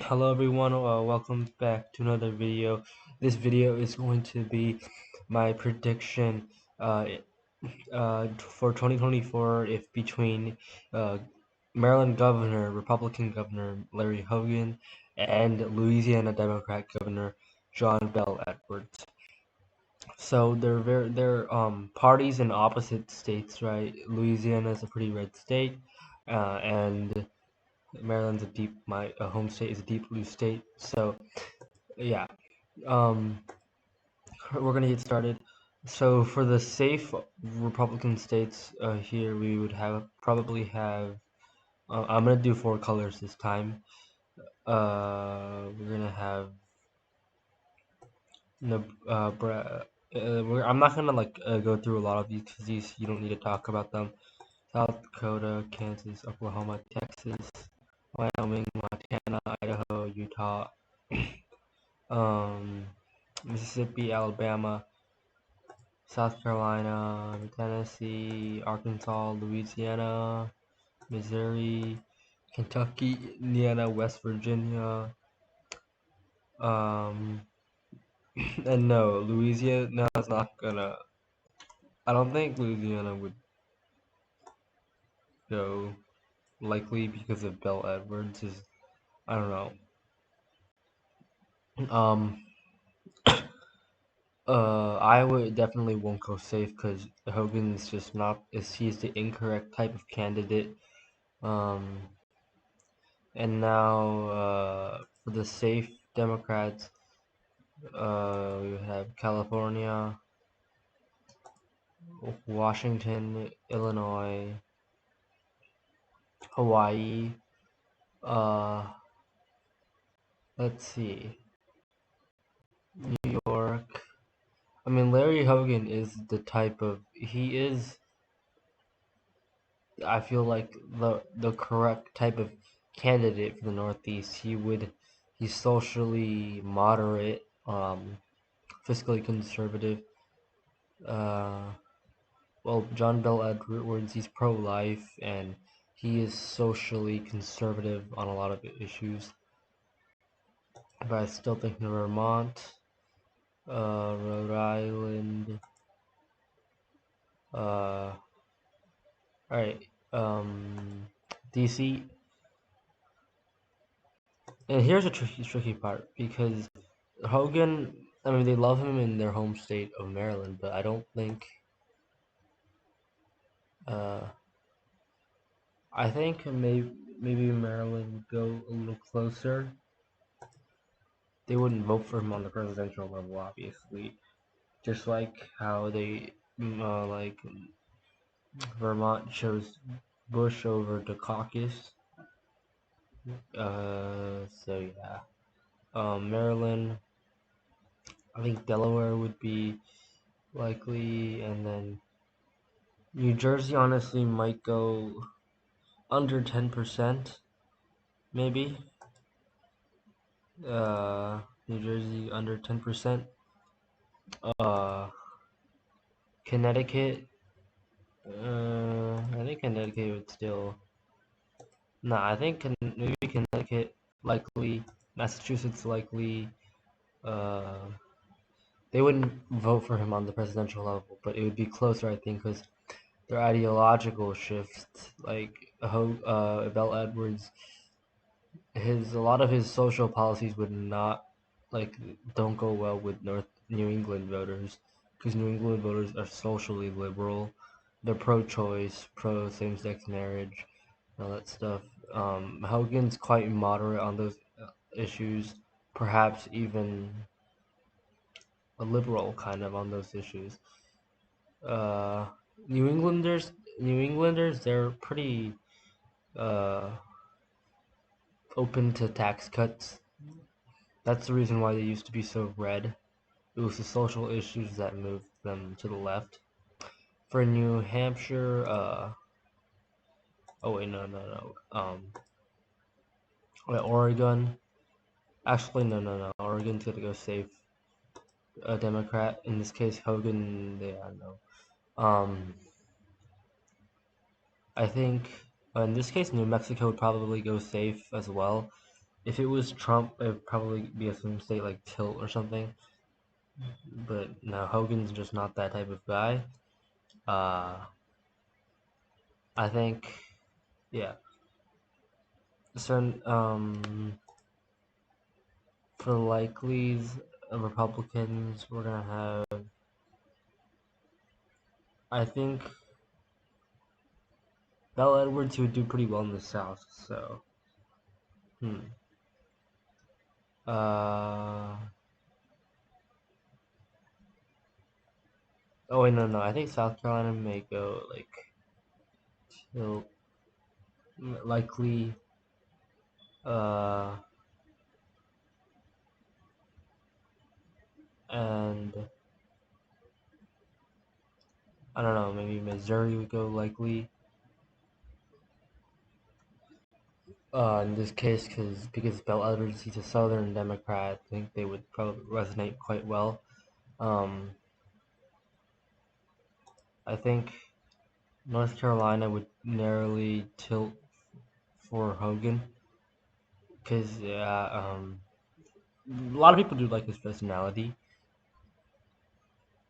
Hello everyone, welcome back to another video. This video is going to be my prediction uh, for 2024 if between uh, Maryland Governor, Republican Governor Larry Hogan and Louisiana Democrat Governor Bel Edwards. So they're parties in opposite states, right? Louisiana is a pretty red state, and Maryland's my home state is a deep blue state. So yeah, um, we're gonna get started. So for the safe Republican states here, we would probably have. I'm gonna do four colors this time. We're gonna have I'm not gonna go through a lot of these because these you don't need to talk about them. South Dakota, Kansas, Oklahoma, Texas, Wyoming, Montana, Idaho, Utah, um, Mississippi, Alabama, South Carolina, Tennessee, Arkansas, Louisiana, Missouri, Kentucky, Indiana, West Virginia, um, and no, Louisiana is not gonna. I don't think Louisiana would go, likely because of Bel Edwards. I don't know. Um, Iowa definitely won't go safe because Hogan's just not. He's the incorrect type of candidate. Um, And now for the safe Democrats, we have California, Washington, Illinois, Hawaii. Uh, let's see, New York. I mean, Larry Hogan is the type of he is. I feel like the correct type of candidate for the Northeast. He's socially moderate, fiscally conservative. Uh, Well, Bel Edwards, he's pro-life and he is socially conservative on a lot of issues. But I still think Vermont, Rhode Island, alright, DC. And here's a tricky part because Hogan, I mean, they love him in their home state of Maryland, but I don't think, I think maybe Maryland would go a little closer. They wouldn't vote for him on the presidential level, obviously. Just like how Vermont chose Bush over Dukakis. So yeah. Maryland, I think Delaware would be likely, and then New Jersey honestly might go under 10%, maybe. New Jersey under 10%. Connecticut, I think Connecticut would still. No, I think maybe Connecticut likely, Massachusetts likely. Uh, they wouldn't vote for him on the presidential level, but it would be closer, I think, because their ideological shifts, like Bel Edwards, a lot of his social policies would not don't go well with New England voters, because New England voters are socially liberal. They're pro-choice, pro same-sex marriage, all that stuff. Hogan's quite moderate on those issues, perhaps even a liberal kind of on those issues. Uh, New Englanders, they're pretty uh, open to tax cuts. That's the reason why they used to be so red. It was the social issues that moved them to the left. For New Hampshire, oh wait, no. Oregon. Actually, no. Oregon's gonna go safe. A Democrat, in this case, Hogan. Yeah, no. I think in this case, New Mexico would probably go safe as well. If it was Trump, it would probably be a swing state like tilt or something. But no, Hogan's just not that type of guy. I think, yeah. So, for likelies of Republicans, we're gonna have, I think, Bel Edwards, who would do pretty well in the South. So, uh, oh wait, no, I think South Carolina may go like tilt, likely, and I don't know, maybe Missouri would go likely. In this case, because Bel Edwards, he's a Southern Democrat, I think they would probably resonate quite well. I think North Carolina would narrowly tilt for Hogan, because a lot of people do like his personality.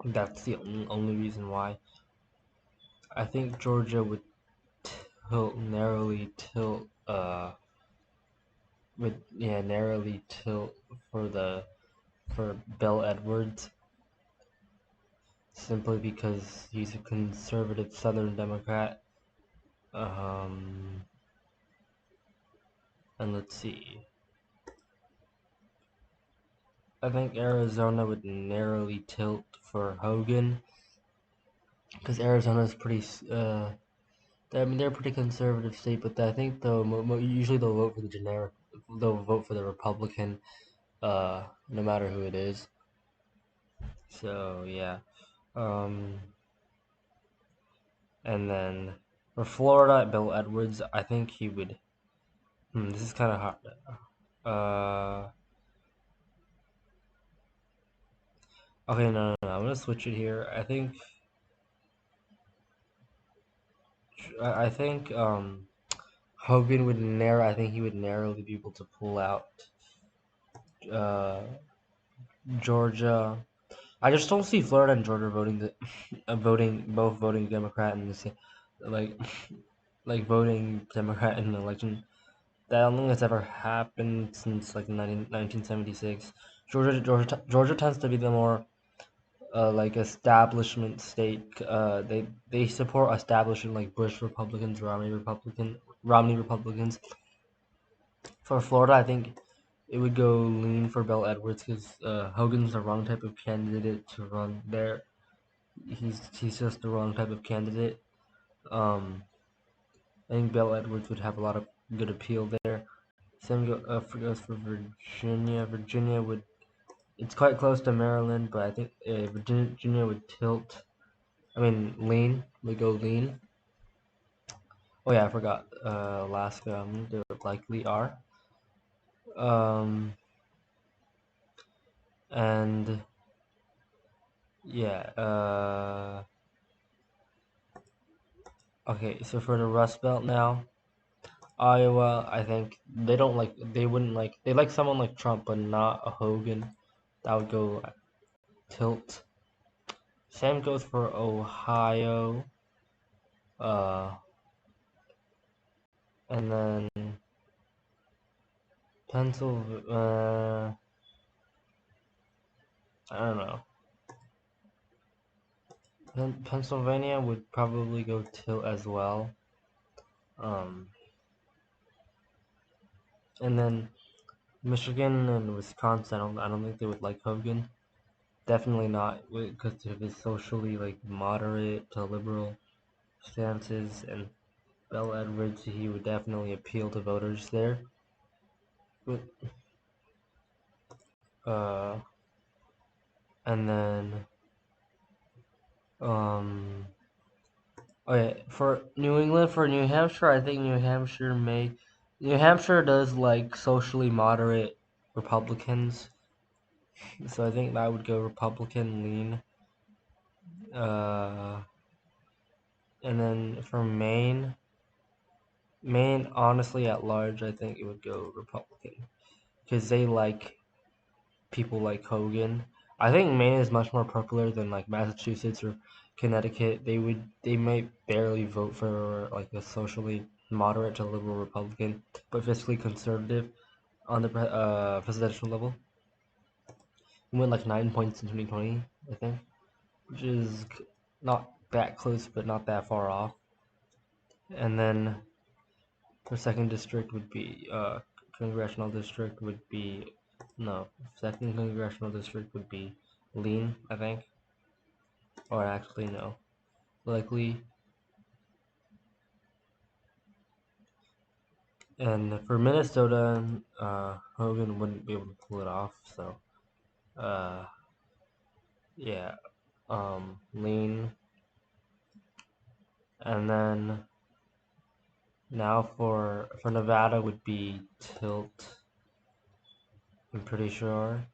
That's the only reason why. I think Georgia would narrowly tilt for Bel Edwards, simply because he's a conservative Southern Democrat. And let's see. I think Arizona would narrowly tilt for Hogan, because Arizona's pretty. They're a pretty conservative state, but I think usually they'll vote for the generic. They'll vote for the Republican, no matter who it is. So yeah, and then for Florida, Bel Edwards, I think he would. This is kind of hard. Okay, no, I'm gonna switch it here. I think Hogan would narrow. I think he would narrowly be able to pull out uh, Georgia. I just don't see Florida and Georgia both voting Democrat in the same, like, voting Democrat in an election. That I don't think that's ever happened since like 1976. Georgia tends to be the more like establishment state. They support establishment like Bush Republicans, Romney Republicans. For Florida, I think it would go lean for Bel Edwards, because Hogan's the wrong type of candidate to run there. He's just the wrong type of candidate. I think Bel Edwards would have a lot of good appeal there. Same goes for Virginia. Virginia would, it's quite close to Maryland, but I think Virginia would tilt. I mean, lean. We go lean. Oh yeah, I forgot. Alaska. They would likely are. And yeah. Okay. So for the Rust Belt now, Iowa. I think they don't like. They wouldn't like. They like someone like Trump, but not a Hogan. That would go tilt. Same goes for Ohio. And then Pennsylvania. I don't know. Pennsylvania would probably go tilt as well. And then Michigan and Wisconsin. I don't think they would like Hogan. Definitely not, because of his socially like moderate to liberal stances, and Bel Edwards, he would definitely appeal to voters there. But, and then okay, for New England, for New Hampshire, I think New Hampshire does like socially moderate Republicans, so I think that would go Republican lean. And then for Maine, honestly, at large, I think it would go Republican. because they like people like Hogan. I think Maine is much more popular than like Massachusetts or Connecticut. They might barely vote for like a socially moderate to liberal Republican, but fiscally conservative on the presidential level. We won like 9 points in 2020, I think, which is not that close, but not that far off. And then the second district would be congressional district would be no second congressional district would be lean, I think, or actually no, likely. And for Minnesota, Hogan wouldn't be able to pull it off, so yeah, lean. And then now for Nevada would be tilt. I'm pretty sure.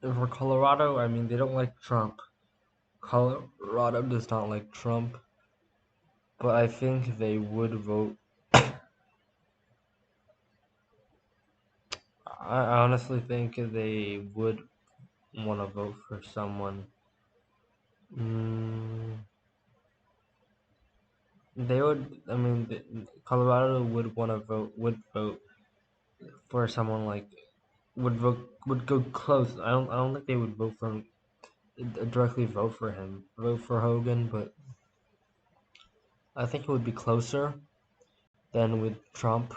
For Colorado, I mean, they don't like Trump. Colorado does not like Trump, but I think they would vote. I honestly think they would want to vote for someone. They would. I mean, Colorado would want to vote. Would vote for someone like. Would go close. I don't think they would vote for him, directly vote for him. Vote for Hogan, but I think it would be closer than with Trump.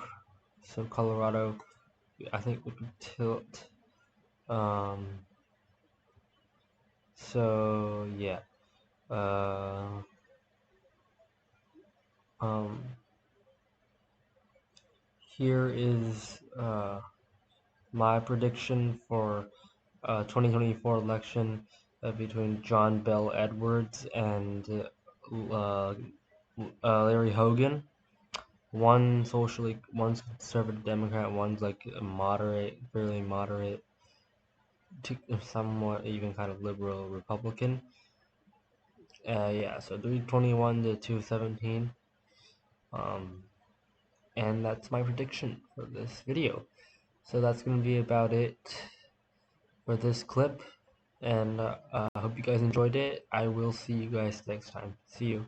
So Colorado, I think would be tilt. So yeah. Here is my prediction for 2024 election between John Bel Edwards and Larry Hogan. One's conservative Democrat, one's like a moderate, fairly moderate, to somewhat even kind of liberal Republican. Yeah, so 321 to 217. And that's my prediction for this video. So that's gonna be about it for this clip, and I hope you guys enjoyed it. I will see you guys next time. See you.